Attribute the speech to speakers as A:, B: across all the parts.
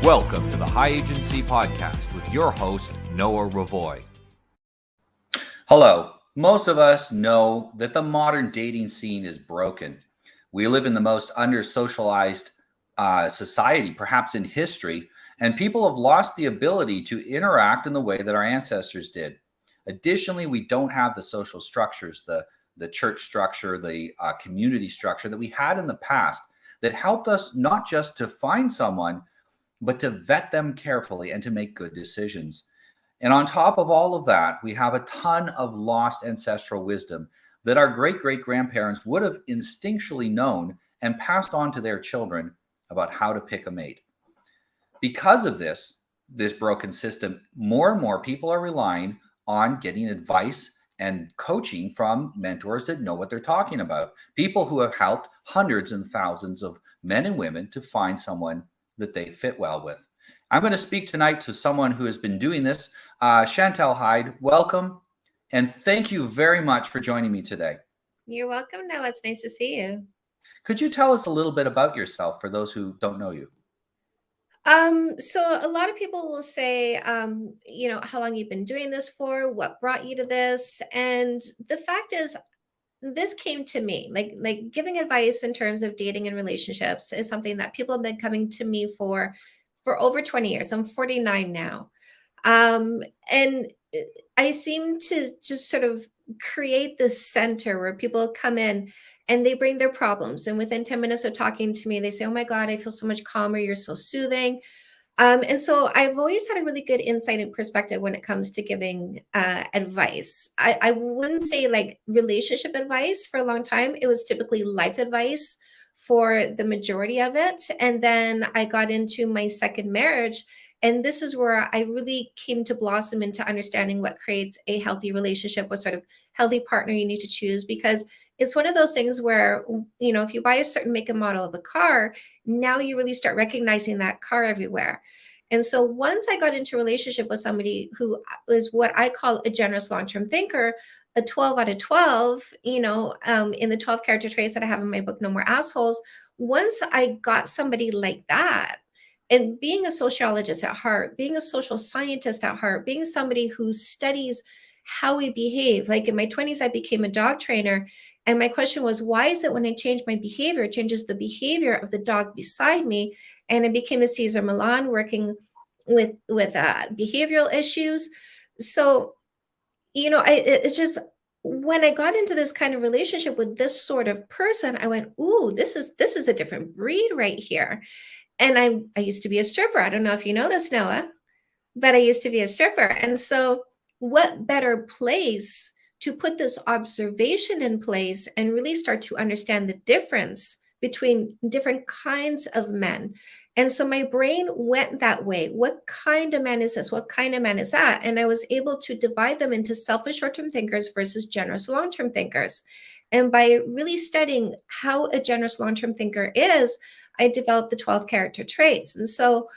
A: Welcome to the High Agency Podcast with your host, Noah Ravoy.
B: Hello. Most of us know that the modern dating scene is broken. We live in the most under-socialized society, perhaps in history, and people have lost the ability to interact in the way that our ancestors did. Additionally, we don't have the social structures, the church structure, the community structure that we had in the past that helped us not just to find someone, but to vet them carefully and to make good decisions. And on top of all of that, we have a ton of lost ancestral wisdom that our great-great-grandparents would have instinctually known and passed on to their children about how to pick a mate. Because of this broken system, more and more people are relying on getting advice and coaching from mentors that know what they're talking about. People who have helped hundreds and thousands of men and women to find someone that they fit well with. I'm going to speak tonight to someone who has been doing this. Chantal Heide, welcome. And thank you very much for joining me today.
C: You're welcome, Noah. It's nice to see you.
B: Could you tell us a little bit about yourself for those who don't know you?
C: So a lot of people will say, how long you've been doing this for, what brought you to this. And the fact is, this came to me, like giving advice in terms of dating and relationships is something that people have been coming to me for over 20 years. I'm 49 now. And I seem to just sort of create this center where people come in and they bring their problems. And within 10 minutes of talking to me, they say, oh my God, I feel so much calmer. You're so soothing. And so I've always had a really good insight and perspective when it comes to giving advice. I wouldn't say like relationship advice for a long time. It was typically life advice for the majority of it. And then I got into my second marriage. And this is where I really came to blossom into understanding what creates a healthy relationship, what sort of healthy partner you need to choose, because it's one of those things where, if you buy a certain make and model of a car, now you really start recognizing that car everywhere. And so once I got into a relationship with somebody who was what I call a generous long-term thinker, a 12 out of 12, in the 12 character traits that I have in my book, No More Assholes, once I got somebody like that, and being a sociologist at heart, being a social scientist at heart, being somebody who studies how we behave. Like in my 20s, I became a dog trainer. And my question was, why is it when I change my behavior, it changes the behavior of the dog beside me? And I became a Cesar Millan working with behavioral issues. So, it's just, when I got into this kind of relationship with this sort of person, I went, ooh, this is a different breed right here. And I used to be a stripper. I don't know if you know this, Noah, but I used to be a stripper. And so what better place to put this observation in place and really start to understand the difference between different kinds of men. And so my brain went that way. What kind of man is this? What kind of man is that? And I was able to divide them into selfish short-term thinkers versus generous long-term thinkers. And by really studying how a generous long-term thinker is, I developed the 12 character traits. And so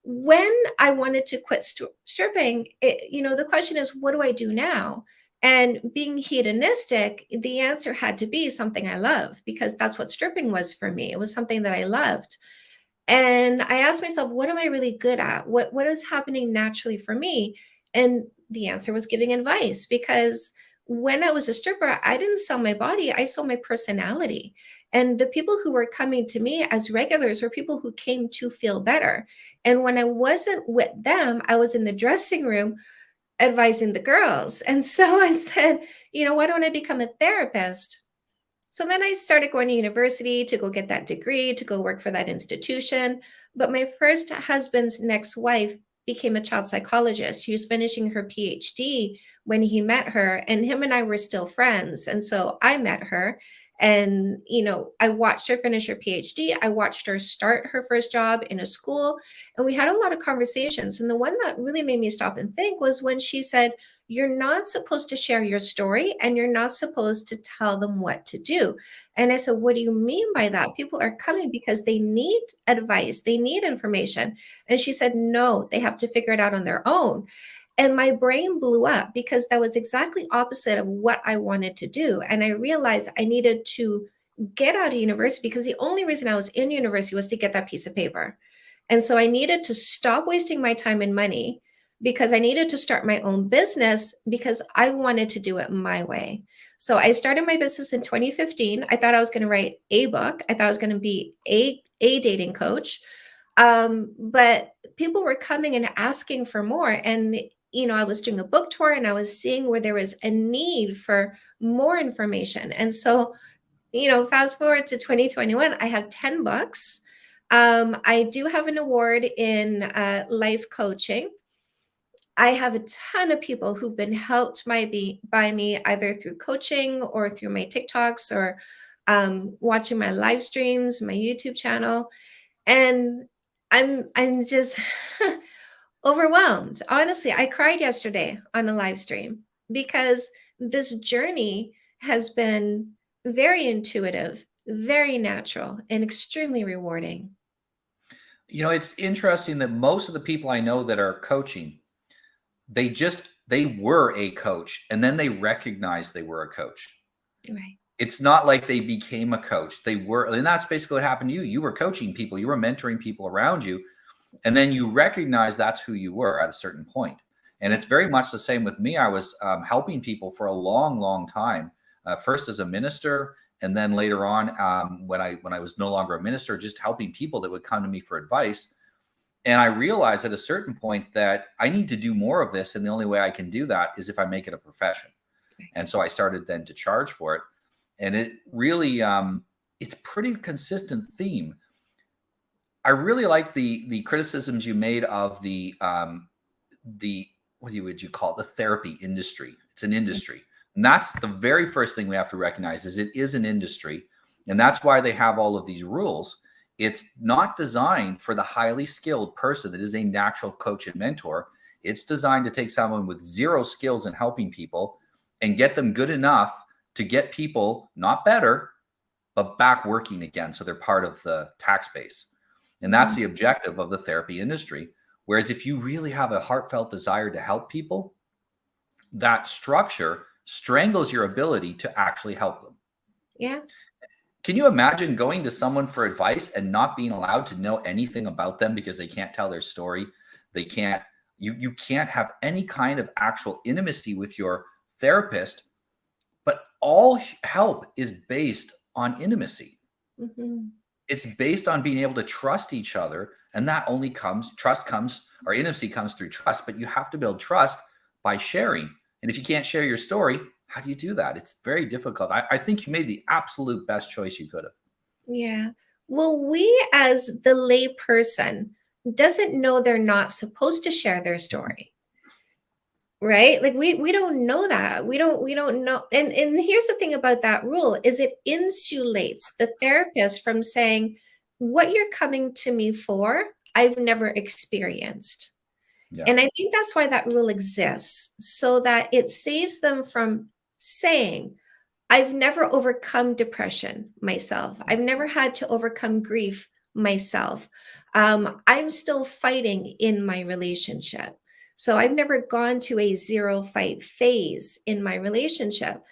C: when I wanted to quit stripping, the question is, what do I do now? And being hedonistic, the answer had to be something I love, because that's what stripping was for me. It was something that I loved. And I asked myself, what am I really good at? What is happening naturally for me? And the answer was giving advice, because when I was a stripper, I didn't sell my body, I sold my personality. And the people who were coming to me as regulars were people who came to feel better. And when I wasn't with them, I was in the dressing room advising the girls. And so I said, why don't I become a therapist? So then I started going to university to go get that degree, to go work for that institution. But my first husband's next wife became a child psychologist. She was finishing her PhD when he met her, and him and I were still friends. And so I met her, and, I watched her finish her PhD. I watched her start her first job in a school, and we had a lot of conversations. And the one that really made me stop and think was when she said, you're not supposed to share your story, and you're not supposed to tell them what to do. And I said, what do you mean by that? People are coming because they need advice. They need information. And she said, no, they have to figure it out on their own. And my brain blew up, because that was exactly opposite of what I wanted to do. And I realized I needed to get out of university, because the only reason I was in university was to get that piece of paper. And so I needed to stop wasting my time and money because I needed to start my own business because I wanted to do it my way. So I started my business in 2015. I thought I was going to write a book. I thought I was going to be a dating coach. But people were coming and asking for more. And, I was doing a book tour and I was seeing where there was a need for more information. And so, fast forward to 2021, I have 10 books. I do have an award in life coaching. I have a ton of people who've been helped by me either through coaching or through my TikToks or watching my live streams, my YouTube channel. And I'm just overwhelmed. Honestly, I cried yesterday on a live stream because this journey has been very intuitive, very natural, and extremely rewarding.
B: It's interesting that most of the people I know that are coaching, they were a coach and then they recognized they were a coach.
C: Right.
B: It's not like they became a coach. They were, and that's basically what happened to you. You were coaching people, you were mentoring people around you, and then you recognize that's who you were at a certain point. And it's very much the same with me. I was helping people for a long, long time, first as a minister, and then later on, when I was no longer a minister, just helping people that would come to me for advice. And I realized at a certain point that I need to do more of this, and the only way I can do that is if I make it a profession. And so I started then to charge for it, and it really, it's pretty consistent theme. I really like the criticisms you made of the what would you call it, the therapy industry. It's an industry, and that's the very first thing we have to recognize is it is an industry, and that's why they have all of these rules. It's not designed for the highly skilled person that is a natural coach and mentor. It's designed to take someone with zero skills in helping people and get them good enough to get people not better, but back working again. So they're part of the tax base. And that's the objective of the therapy industry. Whereas if you really have a heartfelt desire to help people, that structure strangles your ability to actually help them.
C: Yeah.
B: Can you imagine going to someone for advice and not being allowed to know anything about them because they can't tell their story? They can't, you can't have any kind of actual intimacy with your therapist, but all help is based on intimacy.
C: Mm-hmm.
B: It's based on being able to trust each other. And that only or intimacy comes through trust, but you have to build trust by sharing. And if you can't share your story, how do you do that? It's very difficult. I think you made the absolute best choice you could have.
C: Yeah. Well, we as the lay person doesn't know they're not supposed to share their story. Right? Like we don't know that. We don't know. And here's the thing about that rule is it insulates the therapist from saying what you're coming to me for, I've never experienced.
B: Yeah.
C: And I think that's why that rule exists, so that it saves them from saying, I've never overcome depression myself. I've never had to overcome grief myself. I'm still fighting in my relationship. So I've never gone to a zero fight phase in my relationship.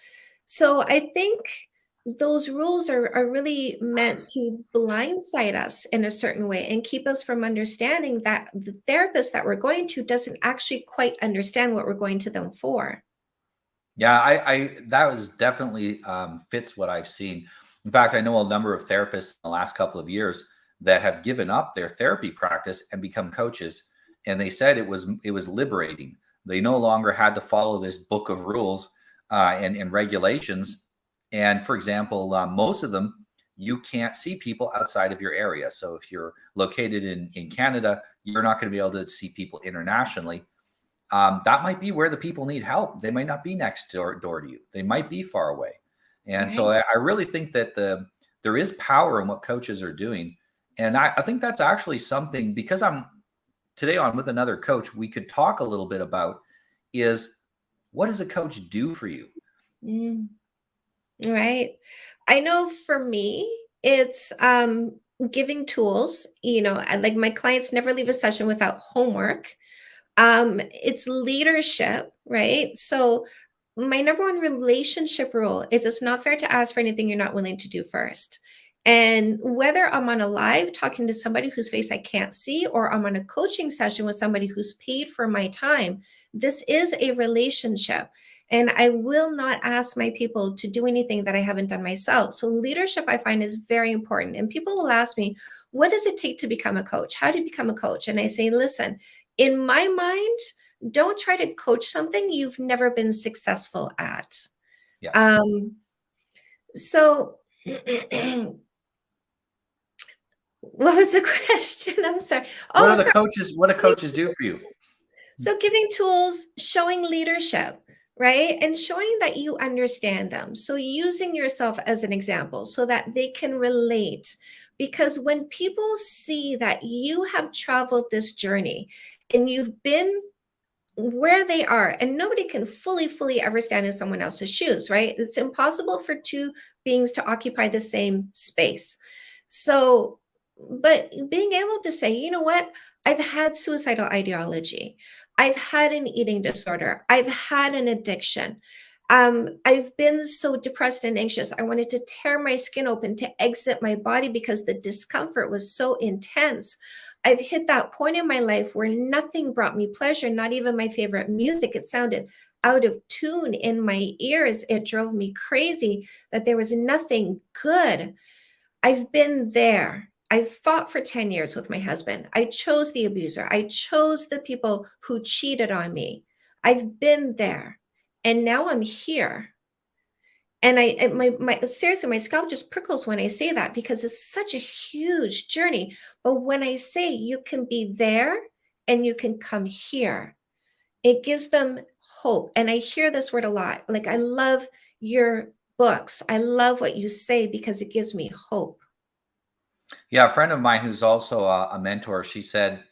C: So I think those rules are really meant to blindside us in a certain way and keep us from understanding that the therapist that we're going to doesn't actually quite understand what we're going to them for.
B: Yeah, I that was definitely fits what I've seen. In fact, I know a number of therapists in the last couple of years that have given up their therapy practice and become coaches, and they said it was liberating. They no longer had to follow this book of rules and regulations. And for example, most of them you can't see people outside of your area. So if you're located in Canada, you're not going to be able to see people internationally. That might be where the people need help. They might not be next door to you. They might be far away. And so
C: Right.
B: I really think that there is power in what coaches are doing. And I think that's actually something, because I'm today on with another coach, we could talk a little bit about is what does a coach do for you?
C: Mm, right. I know for me, it's giving tools, like my clients never leave a session without homework. It's leadership, right? So my number one relationship rule is it's not fair to ask for anything you're not willing to do first. And whether I'm on a live talking to somebody whose face I can't see, or I'm on a coaching session with somebody who's paid for my time, this is a relationship. And I will not ask my people to do anything that I haven't done myself. So leadership, I find, is very important. And people will ask me, what does it take to become a coach? How do you become a coach? And I say, listen, in my mind, don't try to coach something you've never been successful at.
B: Yeah.
C: So what was the question? I'm sorry.
B: What
C: Oh,
B: are the
C: sorry.
B: coaches? What do coaches do for you?
C: So giving tools, showing leadership, right? And showing that you understand them. So using yourself as an example so that they can relate. Because when people see that you have traveled this journey and you've been where they are, and nobody can fully ever stand in someone else's shoes, right? It's impossible for two beings to occupy the same space. So, but being able to say, you know what, I've had suicidal ideology, I've had an eating disorder, I've had an addiction, I've been so depressed and anxious, I wanted to tear my skin open to exit my body because the discomfort was so intense. I've hit that point in my life where nothing brought me pleasure, not even my favorite music. It sounded out of tune in my ears. It drove me crazy that there was nothing good. I've been there. I fought for 10 years with my husband. I chose the abuser. I chose the people who cheated on me. I've been there. And now I'm here. And my seriously, my scalp just prickles when I say that because it's such a huge journey. But when I say you can be there and you can come here, it gives them hope. And I hear this word a lot. Like, I love your books. I love what you say because it gives me hope.
B: Yeah, a friend of mine who's also a mentor, she said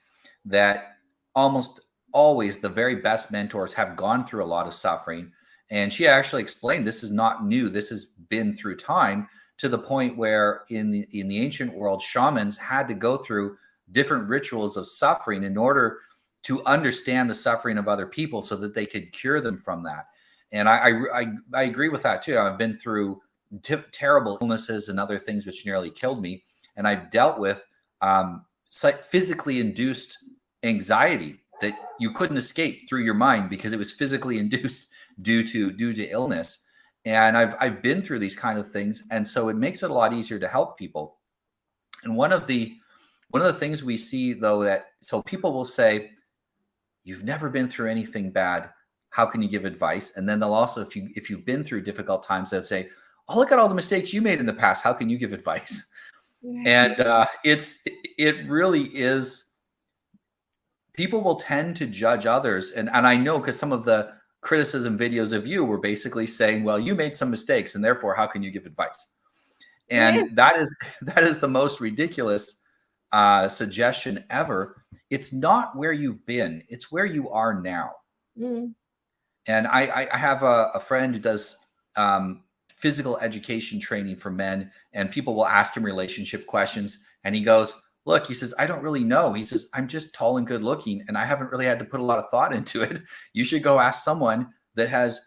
B: that almost always the very best mentors have gone through a lot of suffering. And she actually explained this is not new. This has been through time to the point where in the ancient world, shamans had to go through different rituals of suffering in order to understand the suffering of other people so that they could cure them from that. And I agree with that too. I've been through terrible illnesses and other things which nearly killed me, and I've dealt with physically induced anxiety that you couldn't escape through your mind because it was physically induced due to illness. And I've been through these kind of things, and so it makes it a lot easier to help people. And one of the things we see though, that so people will say, "You've never been through anything bad. How can you give advice?" And then they'll also, if you've been through difficult times, they'll say, "Oh, look at all the mistakes you made in the past. How can you give advice?" And it really is. People will tend to judge others, and I know because some of the criticism videos of you were basically saying, "Well, you made some mistakes, and therefore, how can you give advice?"
C: Yeah.
B: And that is the most ridiculous suggestion ever. It's not where you've been; it's where you are now.
C: Mm.
B: And I have a friend who does physical education training for men, and people will ask him relationship questions, and he goes, "Look," he says, "I don't really know." He says, "I'm just tall and good looking, and I haven't really had to put a lot of thought into it. You should go ask someone that has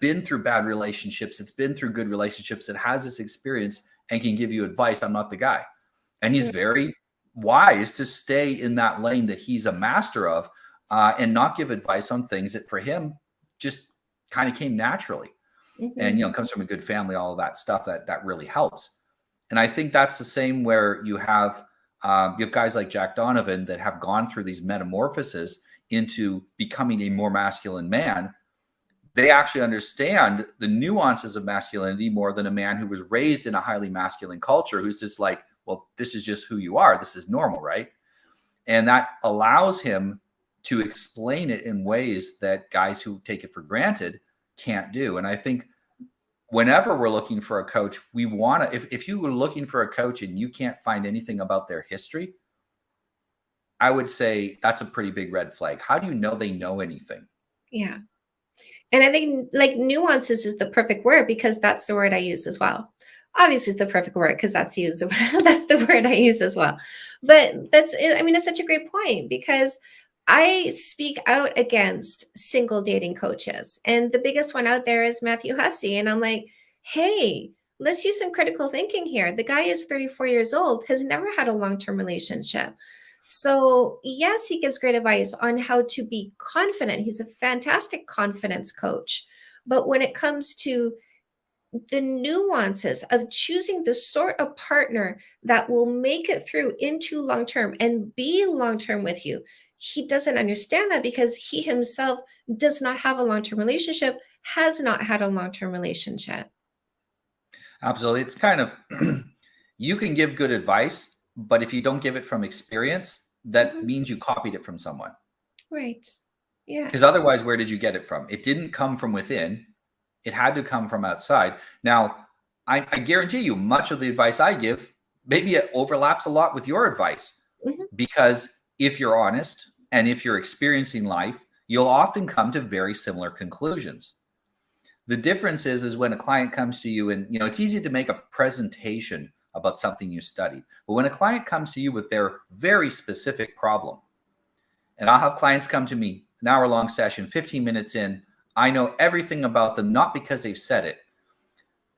B: been through bad relationships, it's been through good relationships, that has this experience and can give you advice. I'm not the guy." And he's very wise to stay in that lane that he's a master of, and not give advice on things that for him just kind of came naturally. And
C: Mm-hmm.
B: comes from a good family, all of that stuff that really helps. And I think that's the same where you have guys like Jack Donovan that have gone through these metamorphoses into becoming a more masculine man. They actually understand the nuances of masculinity more than a man who was raised in a highly masculine culture, who's just like, well, this is just who you are. This is normal, right? And that allows him to explain it in ways that guys who take it for granted can't do. And I think whenever we're looking for a coach, we want to, if you were looking for a coach and you can't find anything about their history, I would say that's a pretty big red flag. How do you know they know anything?
C: Yeah. And I think like nuances is the perfect word because that's the word I use as well. Obviously, it's the perfect word because that's that's the word I use as well. But I mean, it's such a great point because I speak out against single dating coaches. And the biggest one out there is Matthew Hussey. And I'm like, hey, let's use some critical thinking here. The guy is 34 years old, has never had a long-term relationship. So yes, he gives great advice on how to be confident. He's a fantastic confidence coach. But when it comes to the nuances of choosing the sort of partner that will make it through into long term and be long term with you, he doesn't understand that because he himself does not have a long term relationship, has not had a long term relationship.
B: Absolutely. It's kind of, you can give good advice, but if you don't give it from experience, that
C: Mhm.
B: means you copied it from someone.
C: Right. Yeah.
B: Because otherwise, where did you get it from? It didn't come from within. It had to come from outside. Now, I guarantee you, much of the advice I give, maybe it overlaps a lot with your advice.
C: Mhm.
B: Because if you're honest and if you're experiencing life, you'll often come to very similar conclusions. The difference is when a client comes to you and, it's easy to make a presentation about something you studied. But when a client comes to you with their very specific problem, and I'll have clients come to me, an hour-long session, 15 minutes in, I know everything about them, not because they've said it.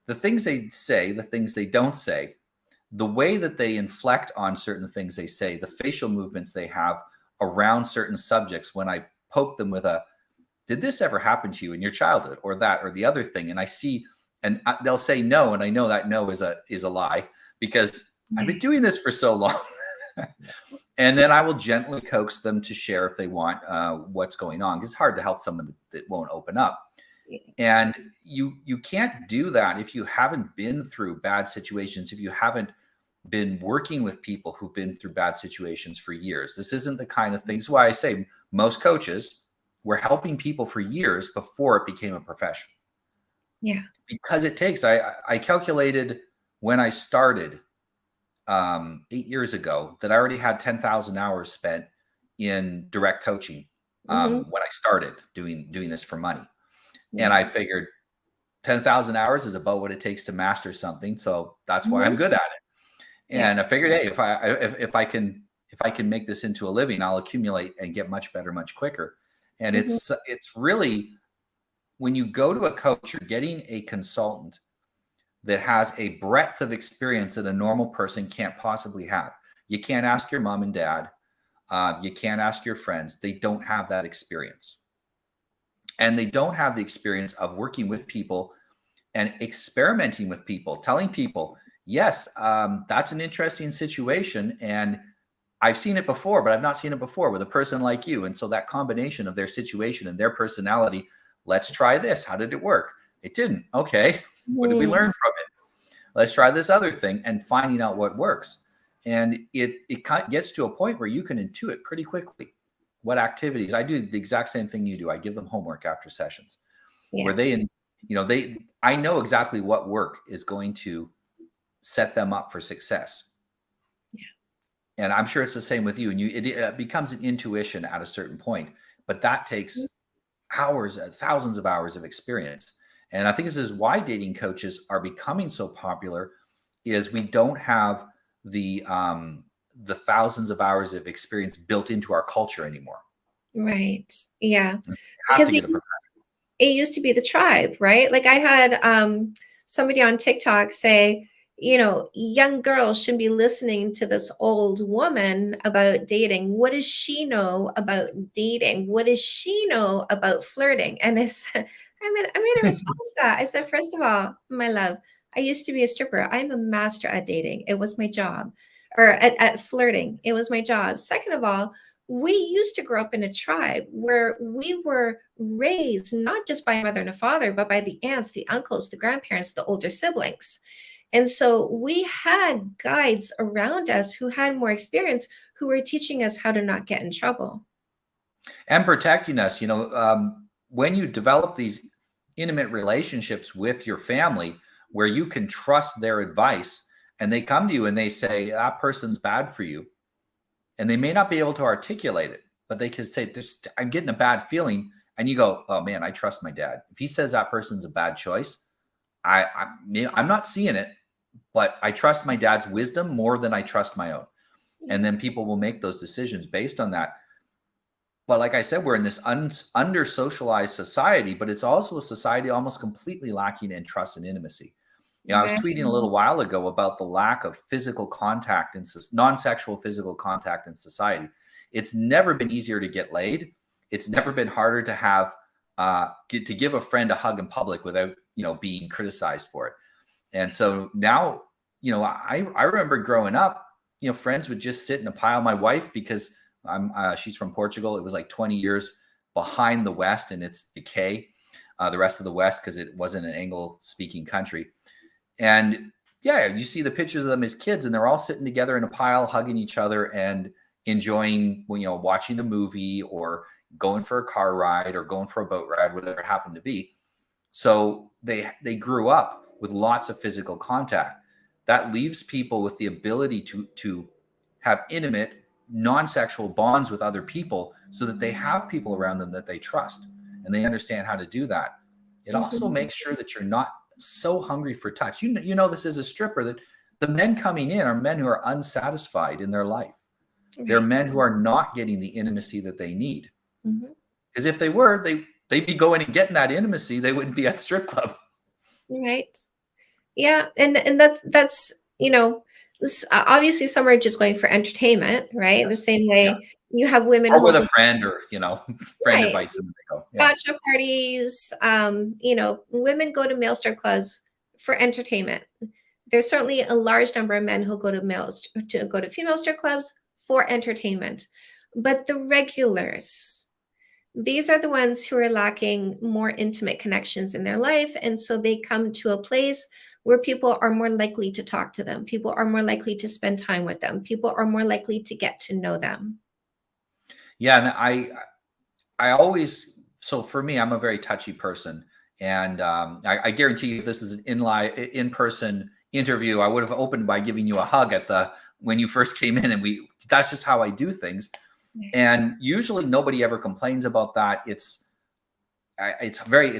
B: The things they say, the things they don't say, the way that they inflect on certain things they say, the facial movements they have around certain subjects, when I poke them with did this ever happen to you in your childhood, or that, or the other thing? And I see, and they'll say no. And I know that no is a lie, because I've been doing this for so long. And then I will gently coax them to share if they want what's going on. It's hard to help someone that won't open up. And you can't do that if you haven't been through bad situations, if you haven't been working with people who've been through bad situations for years. This isn't the kind of thing. That's why I say most coaches were helping people for years before it became a profession.
C: Yeah.
B: Because it takes, I calculated when I started 8 years ago that I already had 10,000 hours spent in direct coaching
C: Mhm.
B: when I started doing this for money.
C: Yeah.
B: And I figured 10,000 hours is about what it takes to master something. So that's why I'm
C: Mhm.
B: good at it.
C: Yeah.
B: And I figured, hey, if I can make this into a living, I'll accumulate and get much better, much quicker. And
C: Mhm.
B: it's really, when you go to a coach, you're getting a consultant that has a breadth of experience that a normal person can't possibly have. You can't ask your mom and dad. You can't ask your friends. They don't have that experience. And they don't have the experience of working with people and experimenting with people, telling people, yes, that's an interesting situation. And I've seen it before, but I've not seen it before with a person like you. And so that combination of their situation and their personality, let's try this. How did it work? It didn't. Okay. What did we
C: Mhm.
B: learn from it? Let's try this other thing, and finding out what works. And it kind of gets to a point where you can intuit pretty quickly what activities. I do the exact same thing you do. I give them homework after sessions where
C: Yeah.
B: I know exactly what work is going to set them up for success.
C: Yeah.
B: And I'm sure it's the same with you. And it becomes an intuition at a certain point, but that
C: Mhm.
B: takes hours, thousands of hours of experience. And I think this is why dating coaches are becoming so popular, is we don't have the thousands of hours of experience built into our culture anymore.
C: Right. Yeah.
B: You have to
C: Because
B: get a
C: it used to be the tribe, right? Like I had somebody on TikTok say, young girls shouldn't be listening to this old woman about dating. What does she know about dating? What does she know about flirting? And I said, I made a response to that. I said, first of all, my love, I used to be a stripper. I'm a master at dating. It was my job. Or at flirting. It was my job. Second of all, we used to grow up in a tribe where we were raised not just by a mother and a father, but by the aunts, the uncles, the grandparents, the older siblings. And so we had guides around us who had more experience, who were teaching us how to not get in trouble.
B: and protecting us. When you develop these intimate relationships with your family, where you can trust their advice, and they come to you and they say that person's bad for you, and they may not be able to articulate it, but they can say, I'm getting a bad feeling. And you go, oh man, I trust my dad. If he says that person's a bad choice, I'm not seeing it, but I trust my dad's wisdom more than I trust my own.
C: Yeah.
B: And then people will make those decisions based on that. But like I said, we're in this under socialized society, but it's also a society almost completely lacking in trust and intimacy. I was tweeting a little while ago about the lack of physical contact and non-sexual physical contact in society. It's never been easier to get laid. It's never been harder to have to give a friend a hug in public without being criticized for it. And so now, I remember growing up, friends would just sit in a pile. My wife, because she's from Portugal, it was like 20 years behind the West in its decay, the rest of the West, because it wasn't an English-speaking country. And yeah, you see the pictures of them as kids, and they're all sitting together in a pile, hugging each other and enjoying, watching the movie or going for a car ride or going for a boat ride, whatever it happened to be. So they grew up with lots of physical contact. That leaves people with the ability to have intimate, non-sexual bonds with other people, so that they have people around them that they trust and they understand how to do that. It also makes sure that you're not so hungry for touch. This is a stripper, that the men coming in are men who are unsatisfied in their life. They're men who are not getting the intimacy that they need. Because if they were, they'd be going and getting that intimacy. They wouldn't be at the strip club.
C: Right. Yeah. And that's, obviously some are just going for entertainment, right?
B: Yes.
C: The same way you have women
B: or with a friend, or friend
C: Right.
B: invites them to go. Yeah.
C: Bachelor parties, women go to male strip clubs for entertainment. There's certainly a large number of men who go to female strip clubs for entertainment. But the regulars, these are the ones who are lacking more intimate connections in their life. And so they come to a place where people are more likely to talk to them. People are more likely to spend time with them. People are more likely to get to know them.
B: Yeah. And I always, so for me, I'm a very touchy person. And I guarantee you, if this was an in-person interview, I would have opened by giving you a hug when you first came in, and that's just how I do things. And usually nobody ever complains about that. It's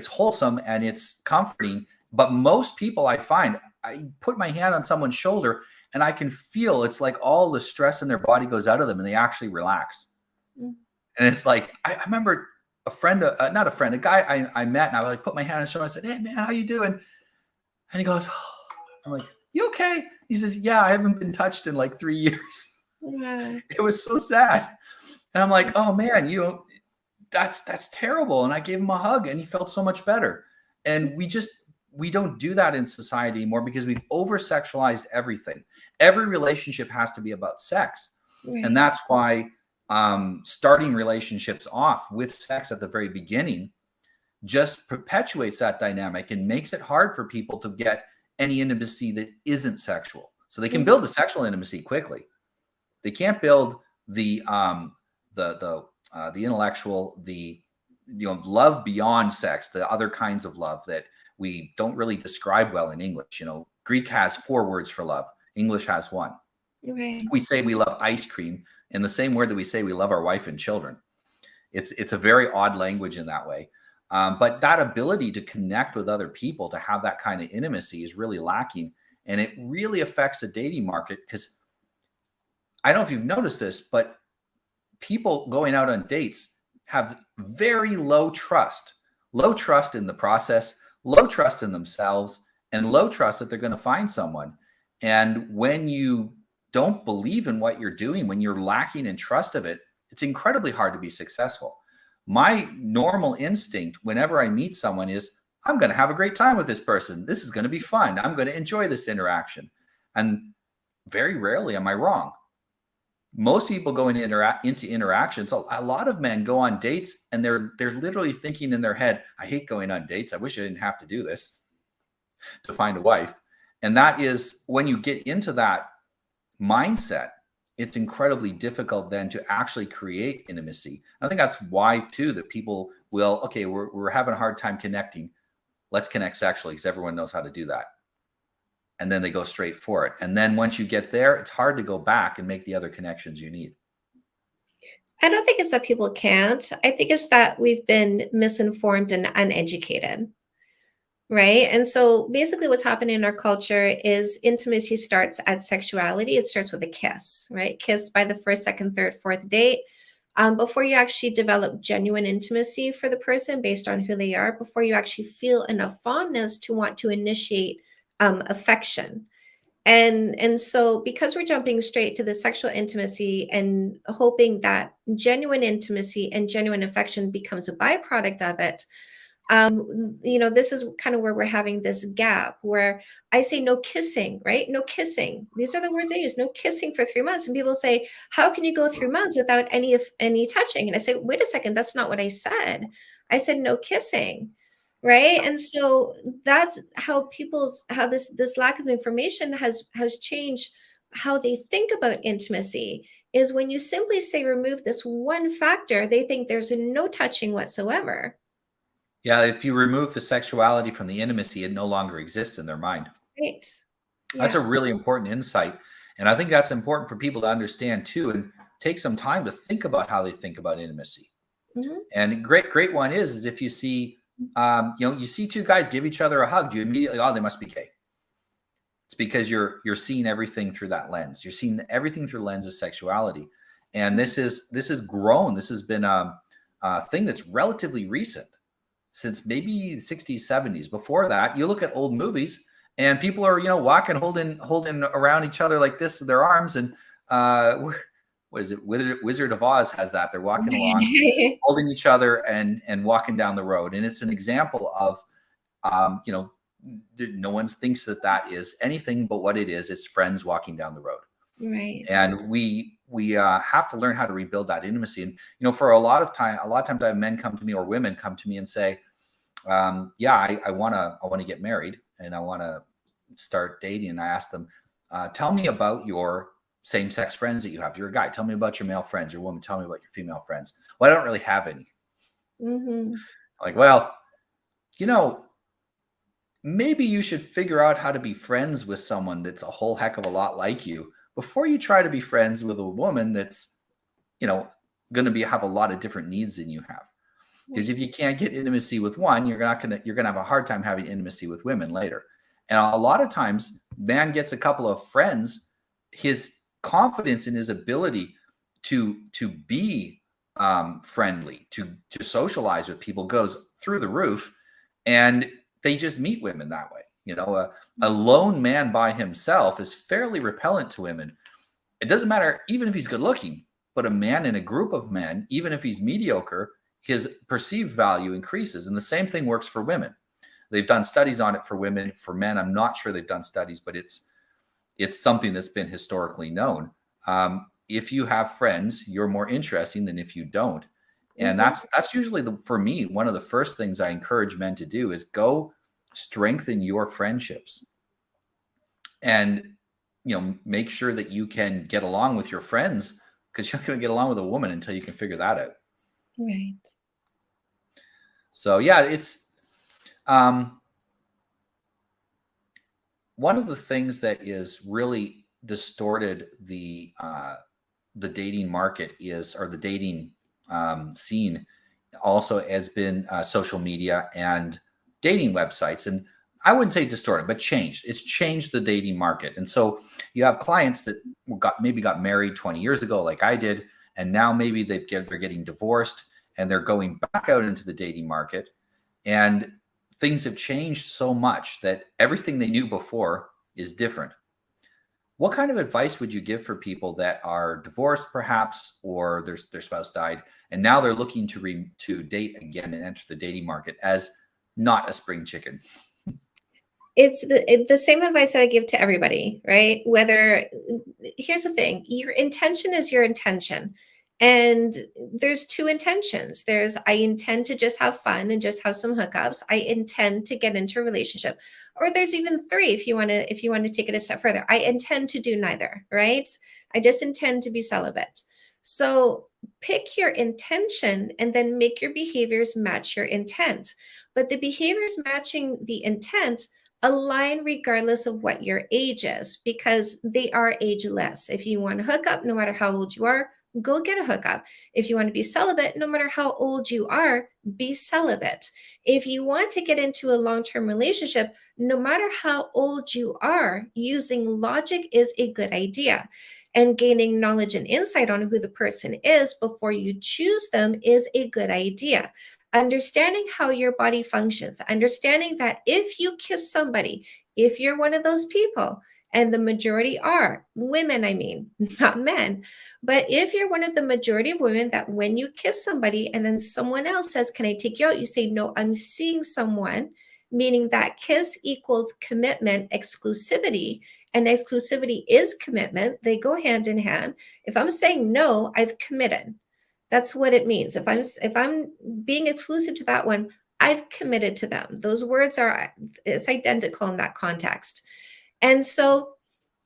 B: wholesome and it's comforting. But most people, I find, I put my hand on someone's shoulder and I can feel it's like all the stress in their body goes out of them and they actually relax. And it's like, I remember a guy I met, and I would put my hand on his shoulder and I said, "Hey man, how you doing?" And he goes, oh. I'm like, "You okay?" He says, "Yeah, I haven't been touched in like 3 years." It was so sad. And I'm like, "Oh man, that's terrible." And I gave him a hug and he felt so much better. And we don't do that in society anymore because we've over-sexualized everything. Every relationship has to be about sex. And that's why starting relationships off with sex at the very beginning just perpetuates that dynamic and makes it hard for people to get any intimacy that isn't sexual. So they can build the sexual intimacy quickly. They can't build the intellectual, love beyond sex, the other kinds of love that we don't really describe well in English. Greek has 4 words for love. English has 1. We say we love ice cream in the same word that we say we love our wife and children. It's a very odd language in that way. But that ability to connect with other people, to have that kind of intimacy, is really lacking. And it really affects the dating market, because I don't know if you've noticed this, but people going out on dates have very low trust in the process, low trust in themselves, and low trust that they're going to find someone. And when you don't believe in what you're doing, when you're lacking in trust of it, it's incredibly hard to be successful. My normal instinct whenever I meet someone is, I'm going to have a great time with this person. This is going to be fun. I'm going to enjoy this interaction. And very rarely am I wrong. Most people go into interactions. A lot of men go on dates and they're literally thinking in their head, I hate going on dates. I wish I didn't have to do this to find a wife. And that is, when you get into that mindset, it's incredibly difficult then to actually create intimacy. I think that's why too, that people will, okay, we're having a hard time connecting. Let's connect sexually, because everyone knows how to do that. And then they go straight for it. And then once you get there, it's hard to go back and make the other connections you need.
C: I don't think it's that people can't. I think it's that we've been misinformed and uneducated. Right. And so basically what's happening in our culture is intimacy starts at sexuality. It starts with a kiss, right? Kiss by the first, second, third, fourth date. Before you actually develop genuine intimacy for the person based on who they are, before you actually feel enough fondness to want to initiate affection. And so because we're jumping straight to the sexual intimacy and hoping that genuine intimacy and genuine affection becomes a byproduct of it, this is kind of where we're having this gap where I say no kissing, right? No kissing. These are the words I use. No kissing for 3 months, and people say, "How can you go 3 months without any touching?" And I say, "Wait a second, that's not what I said. I said no kissing." Right. And so that's how this lack of information has changed how they think about intimacy. Is when you simply say remove this one factor, they think there's no touching whatsoever.
B: Yeah, if you remove the sexuality from the intimacy, it no longer exists in their mind.
C: Right.
B: That's
C: Yeah.
B: a really important insight. And I think that's important for people to understand too, and take some time to think about how they think about intimacy.
C: Mhm.
B: And a great one is if you see, you see two guys give each other a hug, you immediately, oh, they must be gay. It's because you're seeing everything through that lens. You're seeing everything through the lens of sexuality. And this is grown. This has been a thing that's relatively recent, since maybe the 60s, 70s. Before that, you look at old movies and people are, walking, holding around each other like this, their arms. And what is it? Wizard of Oz has that. They're walking along, holding each other and walking down the road. And it's an example of, no one thinks that is anything but what it is. It's friends walking down the road.
C: Right.
B: And we have to learn how to rebuild that intimacy. And for a lot of times I have men come to me or women come to me and say, yeah, I want to get married and I want to start dating. And I ask them, tell me about your same-sex friends that you have. You're a guy. Tell me about your male friends. Your woman. Tell me about your female friends. Well, I don't really have any.
C: Mhm.
B: Like, well, you know, maybe you should figure out how to be friends with someone that's a whole heck of a lot like you before you try to be friends with a woman that's, you know, going to have a lot of different needs than you have. Because if you can't get intimacy with one, you're gonna have a hard time having intimacy with women later. And a lot of times, man gets a couple of friends, his confidence in his ability to be friendly, to socialize with people goes through the roof, and they just meet women that way. A lone man by himself is fairly repellent to women. It doesn't matter even if he's good looking, but a man in a group of men, even if he's mediocre, his perceived value increases. And the same thing works for women. They've done studies on it for women. For men, I'm not sure they've done studies, but it's something that's been historically known. If you have friends, you're more interesting than if you don't. And
C: Mhm.
B: that's usually for me, one of the first things I encourage men to do is go strengthen your friendships and make sure that you can get along with your friends, because you're not going to get along with a woman until you can figure that out.
C: Right.
B: So yeah, it's um, one of the things that is really distorted the dating market or the dating scene also has been social media and dating websites. And I wouldn't say distorted, but changed. It's changed the dating market. And so you have clients that maybe got married 20 years ago, like I did, and now maybe they're getting divorced and they're going back out into the dating market. And things have changed so much that everything they knew before is different. What kind of advice would you give for people that are divorced, perhaps, or their spouse died, and now they're looking to date again and enter the dating market as not a spring chicken?
C: It's the same advice that I give to everybody, right? Here's the thing, your intention is your intention. And there's two intentions. There's I intend to just have fun and just have some hookups. I intend to get into a relationship. Or there's even three if you want to take it a step further. I intend to do neither, right? I just intend to be celibate. So pick your intention and then make your behaviors match your intent. But the behaviors matching the intent align regardless of what your age is, because they are ageless. If you want to hook up, no matter how old you are, go get a hookup. If you want to be celibate, no matter how old you are, be celibate. If you want to get into a long-term relationship, no matter how old you are, using logic is a good idea. And gaining knowledge and insight on who the person is before you choose them is a good idea. Understanding how your body functions, understanding that if you kiss somebody, If you're one of those people, and the majority are women, I mean, not men, but if you're one of the majority of women that when you kiss somebody and then someone else says, "Can I take you out?" You say, "No, I'm seeing someone," meaning that kiss equals commitment, exclusivity, and exclusivity is commitment. They go hand in hand. If I'm saying no, I've committed. That's what it means. If I'm being exclusive to that one, I've committed to them. Those words are, it's identical in that context. And so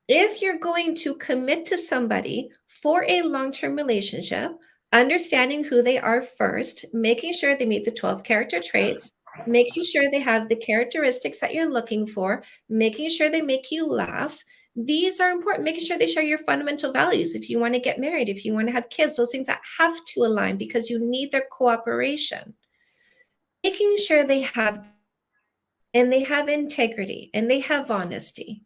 C: if you're going to commit to somebody for a long-term relationship, understanding who they are first, making sure they meet the 12 character traits, making sure they have the characteristics that you're looking for, making sure they make you laugh. These are important, making sure they share your fundamental values. If you want to get married, if you want to have kids, those things that have to align because you need their cooperation. Making sure they have and they have integrity and they have honesty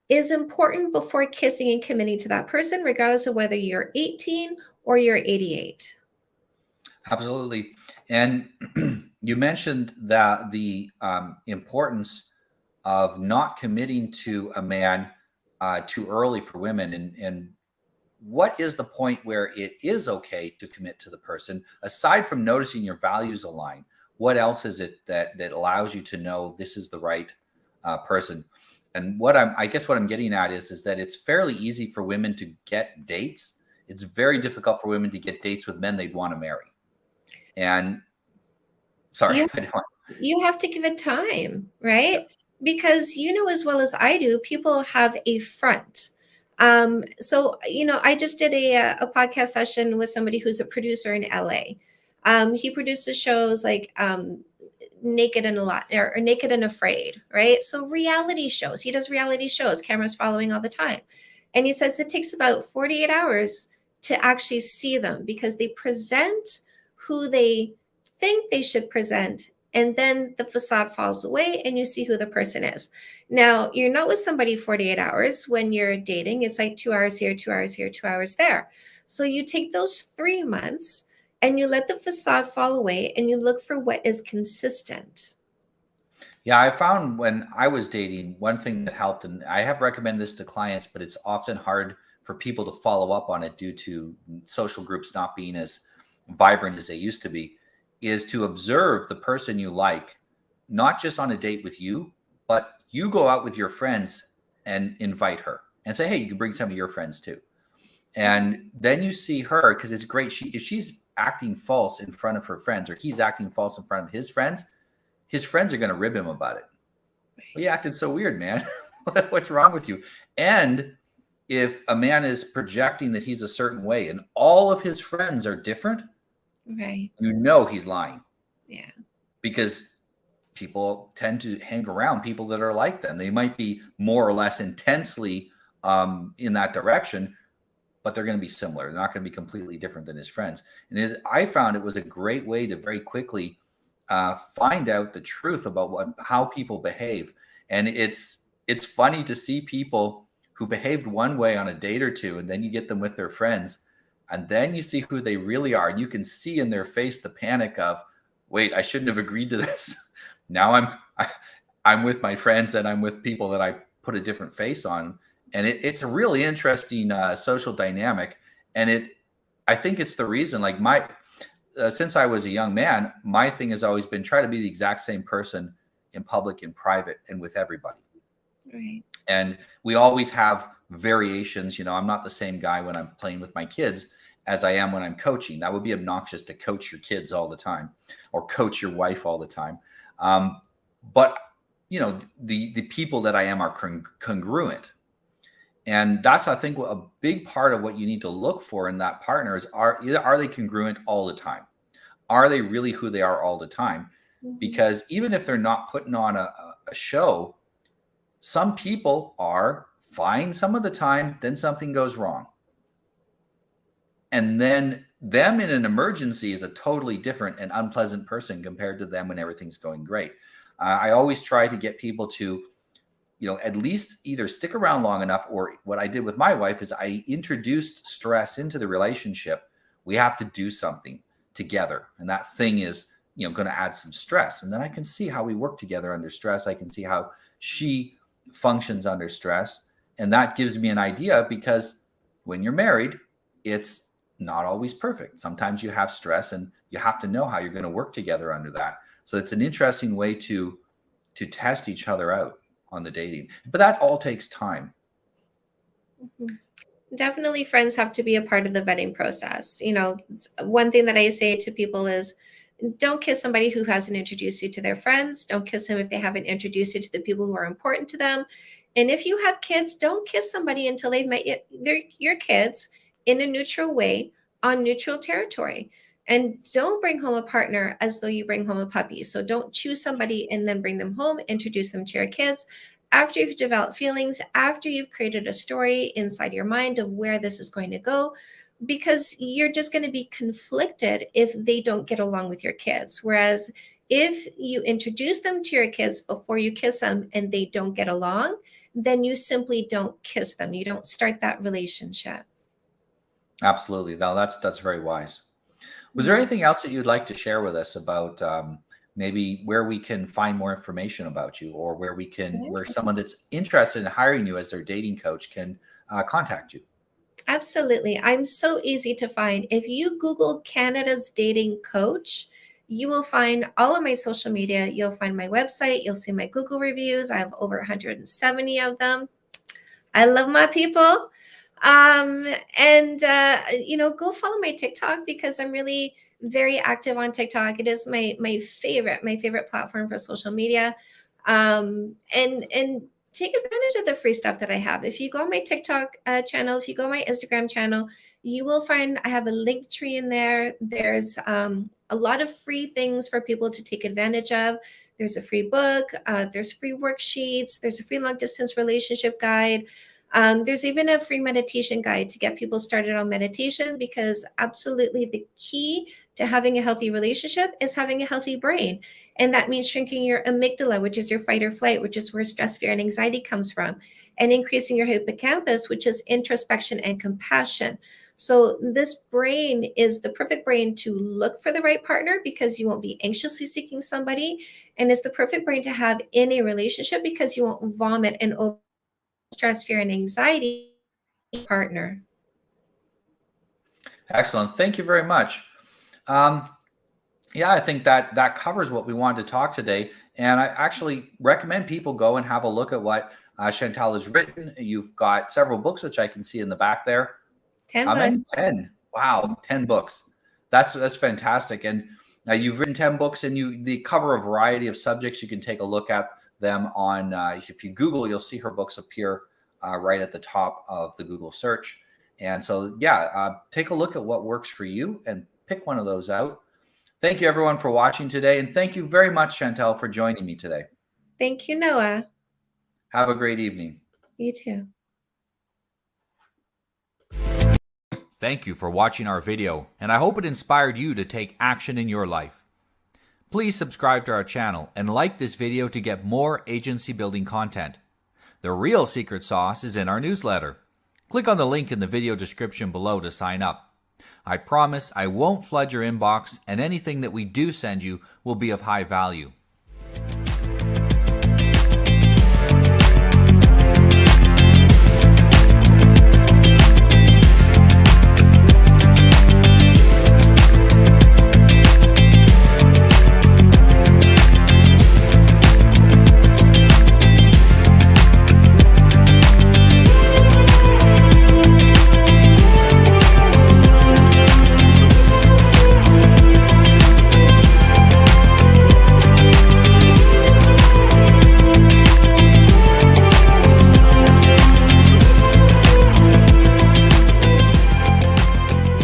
C: is important before kissing and committing to that person, regardless of whether you're 18 or you're 88.
B: Absolutely. And you mentioned that the importance of not committing to a man too early for women. And what is the point where it is okay to commit to the person? Aside from noticing your values align, what else is it that allows you to know this is the right person? And I guess what I'm getting at is that it's fairly easy for women to get dates. It's very difficult for women to get dates with men they'd want to marry. And sorry,
C: You
B: I don't.
C: you have to give it time, right? Because you know as well as I do, people have a front. So I just did a podcast session with somebody who's a producer in LA. He produces shows like Naked and a Lot or Naked and Afraid, right? So reality shows. He does reality shows, cameras following all the time. And he says it takes about 48 hours to actually see them because they present who they think they should present, and then the facade falls away and you see who the person is. Now, you're not with somebody 48 hours. When you're dating, it's like 2 hours here, 2 hours here, 2 hours there. So you take those 3 months and you let the facade fall away and you look for what is consistent.
B: Yeah, I found when I was dating, one thing that helped, and I have recommended this to clients, but it's often hard for people to follow up on it due to social groups not being as vibrant as they used to be, is to observe the person you like, not just on a date with you, but you go out with your friends and invite her and say, hey, you can bring some of your friends too. And then you see her, because it's great. If she's acting false in front of her friends or he's acting false in front of his friends are going to rib him about it. Well, you acted so weird, man. What's wrong with you? And if a man is projecting that he's a certain way and all of his friends are different,
C: right,
B: you know he's lying.
C: Yeah.
B: Because people tend to hang around people that are like them. They might be more or less intensely in that direction, but they're going to be similar. They're not going to be completely different than his friends. And I found it was a great way to very quickly find out the truth about how people behave. And it's funny to see people who behaved one way on a date or two, and then you get them with their friends, and then you see who they really are, and you can see in their face the panic of, wait, I shouldn't have agreed to this. Now I'm with my friends and I'm with people that I put a different face on, and it's a really interesting social dynamic. And I think it's the reason, like since I was a young man, my thing has always been try to be the exact same person in public, in private, and with everybody.
C: Right.
B: And we always have variations. I'm not the same guy when I'm playing with my kids as I am when I'm coaching. That would be obnoxious to coach your kids all the time or coach your wife all the time. But the people that I am are congruent. And that's, I think, a big part of what you need to look for in that partner is are they congruent all the time? Are they really who they are all the time?
C: Mhm.
B: Because even if they're not putting on a show, some people are fine some of the time, then something goes wrong. And then them in an emergency is a totally different and unpleasant person compared to them when everything's going great. I always try to get people to at least either stick around long enough, or what I did with my wife is I introduced stress into the relationship. We have to do something together. And that thing is, going to add some stress. And then I can see how we work together under stress. I can see how she functions under stress. And that gives me an idea, because when you're married, it's not always perfect. Sometimes you have stress, and you have to know how you're going to work together under that. So it's an interesting way to test each other out on the dating. But that all takes time.
C: Mhm. Definitely, friends have to be a part of the vetting process. One thing that I say to people is, don't kiss somebody who hasn't introduced you to their friends. Don't kiss them if they haven't introduced you to the people who are important to them. And if you have kids, don't kiss somebody until they've met your kids in a neutral way on neutral territory. And don't bring home a partner as though you bring home a puppy. So don't choose somebody and then bring them home, introduce them to your kids after you've developed feelings, after you've created a story inside your mind of where this is going to go, because you're just going to be conflicted if they don't get along with your kids. Whereas if you introduce them to your kids before you kiss them and they don't get along, then you simply don't kiss them. You don't start that relationship.
B: Absolutely. No, that's very wise. Was there anything else that you'd like to share with us about, maybe where we can find more information about you, or where someone that's interested in hiring you as their dating coach can contact you?
C: Absolutely. I'm so easy to find. If you Google Canada's dating coach, you will find all of my social media. You'll find my website. You'll see my Google reviews. I have over 170 of them. I love my people. And go follow my TikTok, because I'm really very active on TikTok. It is my favorite platform for social media. And take advantage of the free stuff that I have. If you go on my TikTok channel, if you go on my Instagram channel, you will find I have a link tree in there. There's a lot of free things for people to take advantage of. There's a free book. There's free worksheets. There's a free long distance relationship guide. There's even a free meditation guide to get people started on meditation, because absolutely the key to having a healthy relationship is having a healthy brain. And that means shrinking your amygdala, which is your fight or flight, which is where stress, fear, and anxiety comes from, and increasing your hippocampus, which is introspection and compassion. So this brain is the perfect brain to look for the right partner, because you won't be anxiously seeking somebody. And it's the perfect brain to have in a relationship, because you won't vomit and over stress, fear, and anxiety partner.
B: Excellent. Thank you very much. Um, yeah, I think that covers what we wanted to talk today. And I actually recommend people go and have a look at what Chantal has written. You've got several books, which I can see in the back there.
C: 10
B: How many?
C: books.
B: 10. Wow, 10 books. That's fantastic. And you've written 10 books, and they cover a variety of subjects. You can take a look at them on, if you Google, you'll see her books appear right at the top of the Google search. And so, yeah, take a look at what works for you and pick one of those out. Thank you, everyone, for watching today. And thank you very much, Chantal, for joining me today.
C: Thank you, Noah.
B: Have a great evening.
C: You too.
A: Thank you for watching our video, and I hope it inspired you to take action in your life. Please subscribe to our channel and like this video to get more agency building content. The real secret sauce is in our newsletter. Click on the link in the video description below to sign up. I promise I won't flood your inbox, and anything that we do send you will be of high value.